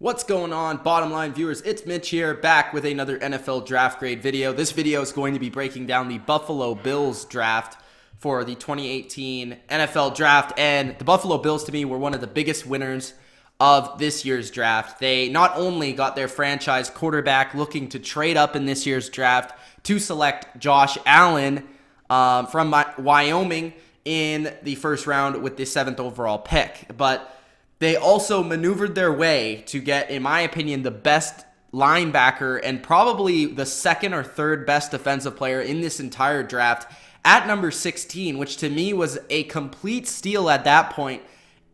What's going on, bottom line viewers? It's Mitch here, back with another NFL draft grade video. This video is going to be breaking down the Buffalo Bills draft for the 2018 NFL draft, and the Buffalo Bills to me were one of the biggest winners of this year's draft. They not only got their franchise quarterback looking to trade up in this year's draft to select Josh Allen from Wyoming in the first round with the 7th overall pick, but they also maneuvered their way to get, in my opinion, the best linebacker and probably the second or third best defensive player in this entire draft at number 16, which to me was a complete steal at that point,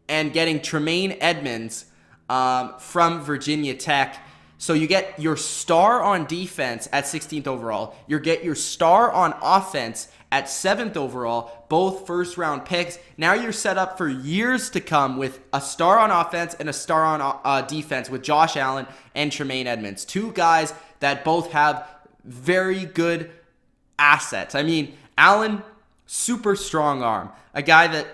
and getting Tremaine Edmunds from Virginia Tech. So you get your star on defense at 16th overall. You get your star on offense at 7th overall, both first-round picks. Now you're set up for years to come with a star on offense and a star on defense with Josh Allen and Tremaine Edmunds. Two guys that both have very good assets. I mean, Allen, super strong arm. A guy that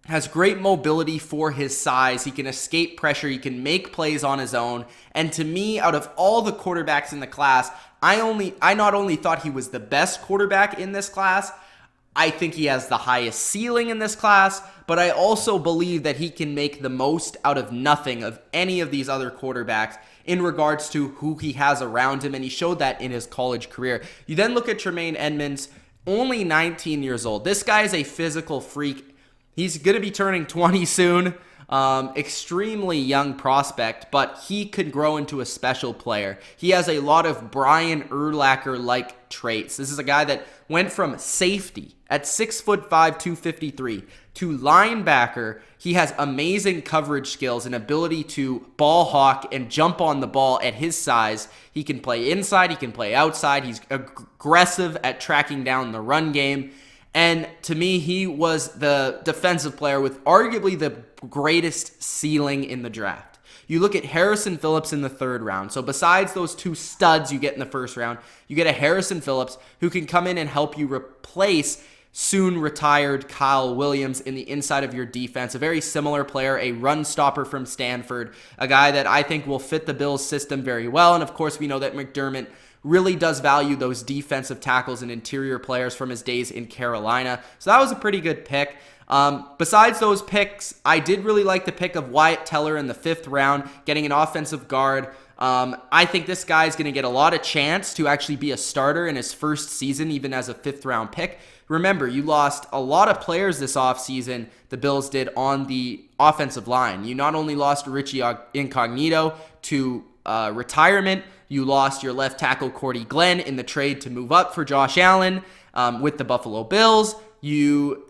has great mobility for his size. He can escape pressure. He can make plays on his own. And to me, out of all the quarterbacks in the class, I not only thought he was the best quarterback in this class, I think he has the highest ceiling in this class, but I also believe that he can make the most out of nothing of any of these other quarterbacks in regards to who he has around him, and he showed that in his college career. You then look at Tremaine Edmunds, only 19 years old. This guy is a physical freak. He's going to be turning 20 soon. Extremely young prospect, but he could grow into a special player. He has a lot of Brian Urlacher-like traits. This is a guy that went from safety at 6'5", 253 to linebacker. He has amazing coverage skills and ability to ball hawk and jump on the ball at his size. He can play inside, he can play outside. He's aggressive at tracking down the run game. And to me, he was the defensive player with arguably the greatest ceiling in the draft. You look at Harrison Phillips in the 3rd round. So besides those two studs you get in the 1st round, you get a Harrison Phillips who can come in and help you replace soon retired Kyle Williams in the inside of your defense. A very similar player, a run stopper from Stanford, a guy that I think will fit the Bills system very well. And of course, we know that McDermott really does value those defensive tackles and interior players from his days in Carolina. So that was a pretty good pick. Besides those picks, I did really like the pick of Wyatt Teller in the 5th round, getting an offensive guard. I think this guy is going to get a lot of chance to actually be a starter in his first season, even as a 5th round pick. Remember, you lost a lot of players this offseason, the Bills did, on the offensive line. You not only lost Richie Incognito to retirement, you lost your left tackle Cordy Glenn in the trade to move up for Josh Allen with the Buffalo Bills. You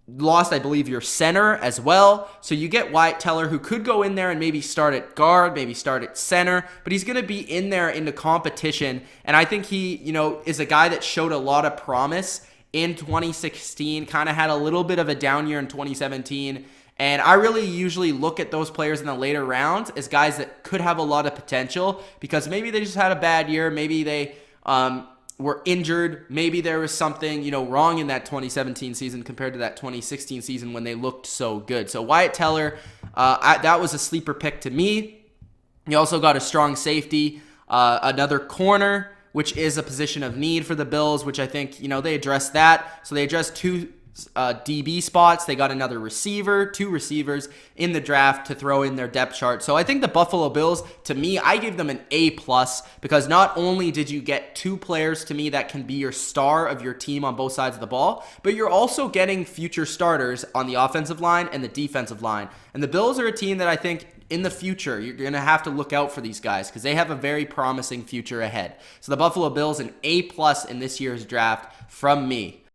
lost, I believe, your center as well. So you get Wyatt Teller, who could go in there and maybe start at guard, maybe start at center, but he's going to be in there in the competition. And I think he, is a guy that showed a lot of promise in 2016, kind of had a little bit of a down year in 2017. And I really usually look at those players in the later rounds as guys that could have a lot of potential because maybe they just had a bad year. Maybe they were injured. Maybe there was something, wrong in that 2017 season compared to that 2016 season when they looked so good. So Wyatt Teller, that was a sleeper pick to me. You also got a strong safety, another corner, which is a position of need for the Bills, which I think, they addressed that. So they addressed two DB spots. They got another receiver, 2 receivers in the draft to throw in their depth chart. So I think the Buffalo Bills, to me, I give them an A+ because not only did you get 2 players to me that can be your star of your team on both sides of the ball, but you're also getting future starters on the offensive line and the defensive line. And the Bills are a team that I think in the future, you're going to have to look out for these guys because they have a very promising future ahead. So the Buffalo Bills, an A+ in this year's draft from me.